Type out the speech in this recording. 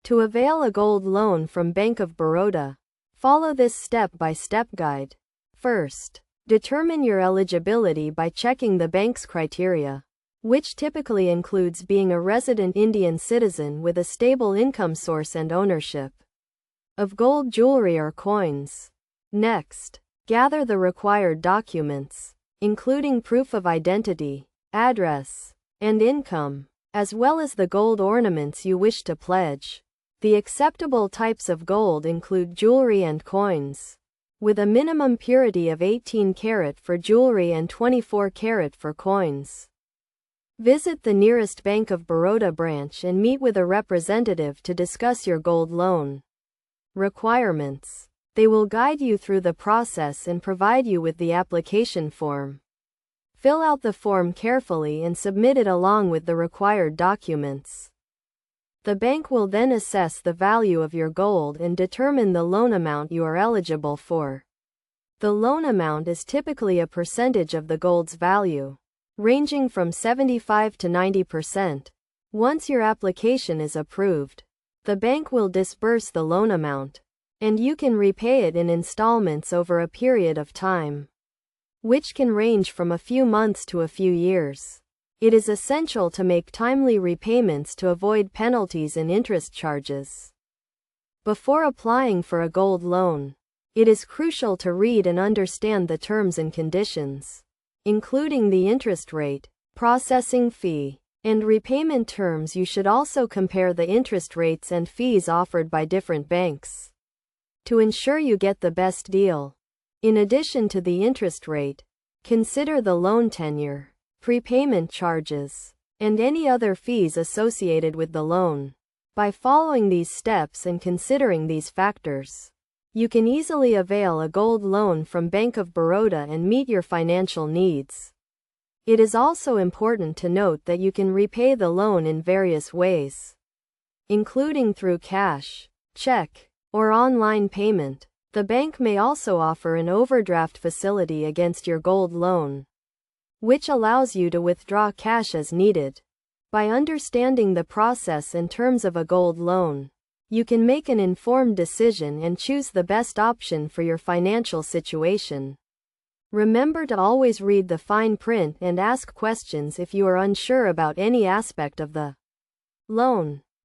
To avail a gold loan from Bank of Baroda, follow this step-by-step guide. First, determine your eligibility by checking the bank's criteria, which typically includes being a resident Indian citizen with a stable income source and ownership of gold jewelry or coins. Next, gather the required documents, including proof of identity, address, and income, as well as the gold ornaments you wish to pledge. The acceptable types of gold include jewelry and coins, with a minimum purity of 18 karat for jewelry and 24 karat for coins. Visit the nearest Bank of Baroda branch and meet with a representative to discuss your gold loan requirements. They will guide you through the process and provide you with the application form. Fill out the form carefully and submit it along with the required documents. The bank will then assess the value of your gold and determine the loan amount you are eligible for. The loan amount is typically a percentage of the gold's value, ranging from 75 to 90%. Once your application is approved, the bank will disburse the loan amount, and you can repay it in installments over a period of time, which can range from a few months to a few years. It is essential to make timely repayments to avoid penalties and interest charges. Before applying for a gold loan, it is crucial to read and understand the terms and conditions, including the interest rate, processing fee, and repayment terms. You should also compare the interest rates and fees offered by different banks to ensure you get the best deal. In addition to the interest rate, consider the loan tenure, prepayment charges, and any other fees associated with the loan. By following these steps and considering these factors, you can easily avail a gold loan from Bank of Baroda and meet your financial needs. It is also important to note that you can repay the loan in various ways, including through cash, check, or online payment. The bank may also offer an overdraft facility against your gold loan, which allows you to withdraw cash as needed. By understanding the process and terms of a gold loan, you can make an informed decision and choose the best option for your financial situation. Remember to always read the fine print and ask questions if you are unsure about any aspect of the loan.